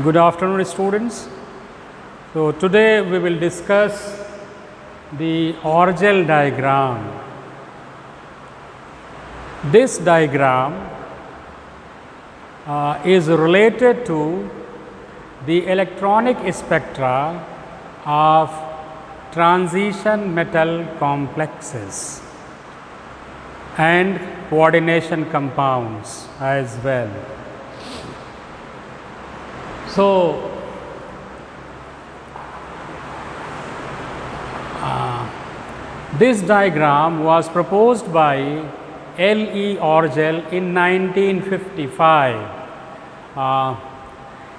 Good afternoon, students. So today we will discuss the Orgel diagram. This diagram is related to the electronic spectra of transition metal complexes and coordination compounds as well. So, this diagram was proposed by L. E. Orgel in 1955.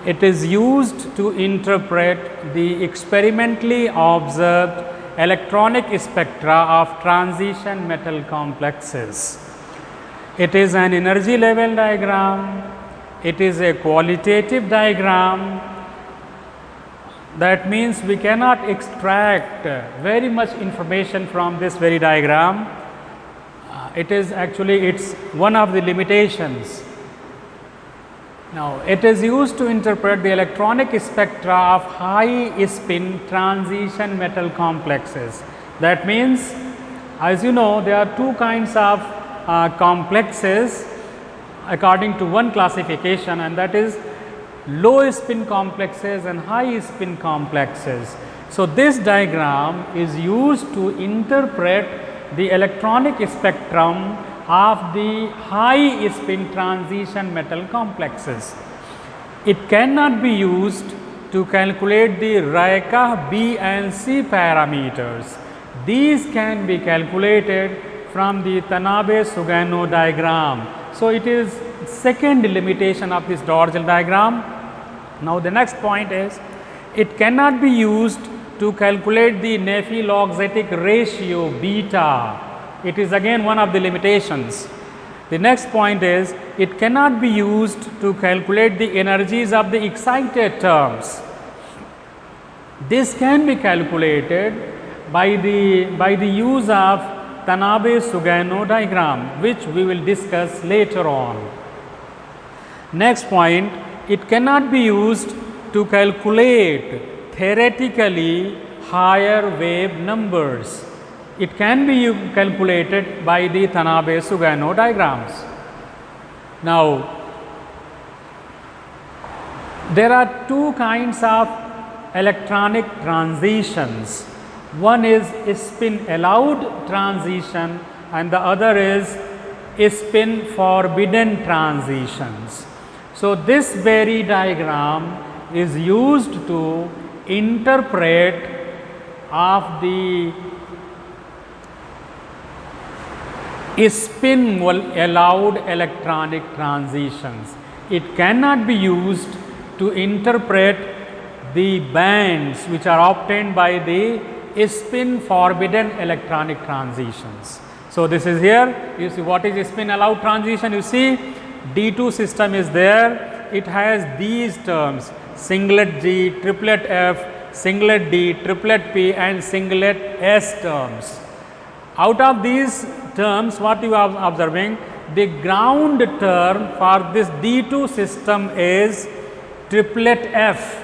It is used to interpret the experimentally observed electronic spectra of transition metal complexes. It is an energy level diagram. It is a qualitative diagram. That means we cannot extract very much information from this very diagram. It is actually one of the limitations. Now, it is used to interpret the electronic spectra of high spin transition metal complexes. That means, as you know, there are two kinds of complexes according to one classification, and that is low spin complexes and high spin complexes. So, this diagram is used to interpret the electronic spectrum of the high spin transition metal complexes. It cannot be used to calculate the Rayakh B and C parameters. These can be calculated from the Tanabe-Sugano diagram. So, it is second limitation of this Orgel diagram. Now, the next point is it cannot be used to calculate the Nafi-logatic ratio beta. It is again one of the limitations. The next point is it cannot be used to calculate the energies of the excited terms. This can be calculated by the use of Tanabe-Sugano diagram, which we will discuss later on. Next point, it cannot be used to calculate theoretically higher wave numbers. It can be calculated by the Tanabe-Sugano diagrams. Now, there are two kinds of electronic transitions. One is spin allowed transition and the other is spin forbidden transitions. So, this very diagram is used to interpret of the spin allowed electronic transitions. It cannot be used to interpret the bands which are obtained by the spin forbidden electronic transitions. So, this is here, you see what is spin allowed transition. You see D2 system is there, it has these terms singlet G, triplet F, singlet D, triplet P and singlet S terms. Out of these terms, what you are observing, the ground term for this D2 system is triplet F,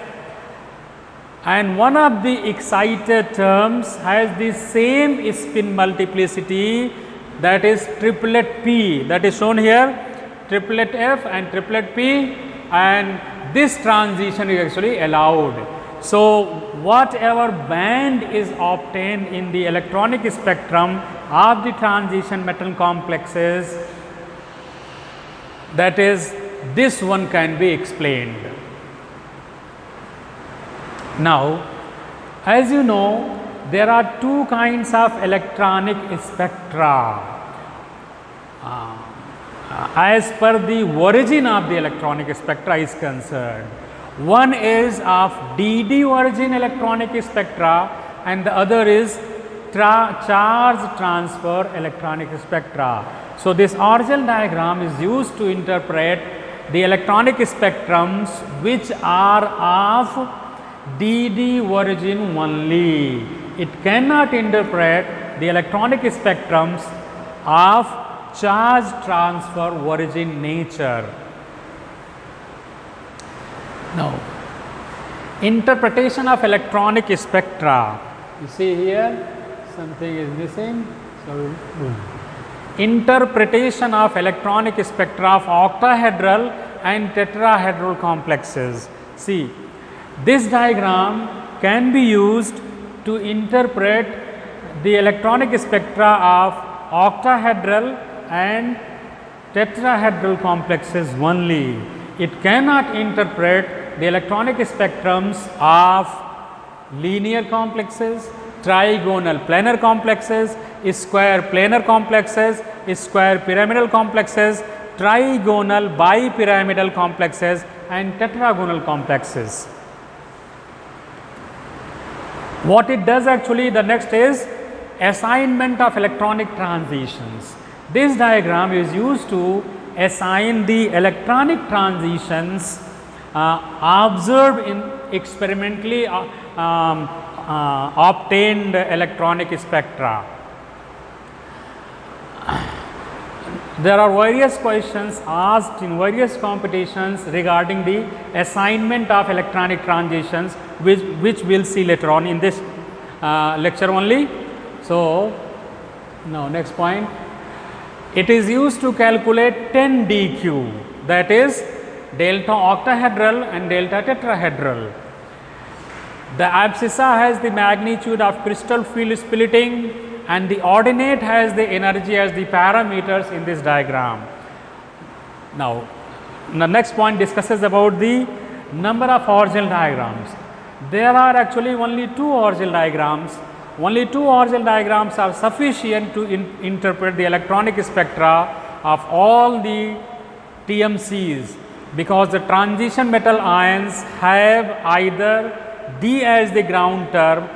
and one of the excited terms has the same spin multiplicity, that is triplet P, that is shown here, triplet F and triplet P, and this transition is actually allowed. So, whatever band is obtained in the electronic spectrum of the transition metal complexes, that is, this one can be explained. Now, as you know, there are two kinds of electronic spectra as per the origin of the electronic spectra is concerned. One is of DD origin electronic spectra and the other is charge transfer electronic spectra. So, this Orgel diagram is used to interpret the electronic spectrums which are of DD origin only. It cannot interpret the electronic spectrums of charge transfer origin nature. Now, Interpretation of electronic spectra. You see here something is missing. So, interpretation of electronic spectra of octahedral and tetrahedral complexes. See, this diagram can be used to interpret the electronic spectra of octahedral and tetrahedral complexes only. It cannot interpret the electronic spectrums of linear complexes, trigonal planar complexes, square planar complexes, square pyramidal complexes, trigonal bipyramidal complexes and tetragonal complexes. What it does actually, the next is assignment of electronic transitions. This diagram is used to assign the electronic transitions observed in experimentally obtained electronic spectra. There are various questions asked in various competitions regarding the assignment of electronic transitions, which we will see later on in this lecture only. So, now next point, it is used to calculate 10 dq, that is delta octahedral and delta tetrahedral. The abscissa has the magnitude of crystal field splitting and the ordinate has the energy as the parameters in this diagram. Now, the next point discusses about the number of original diagrams. There are actually only 2 original diagrams. Only 2 original diagrams are sufficient to interpret the electronic spectra of all the TMCs, because the transition metal ions have either D as the ground term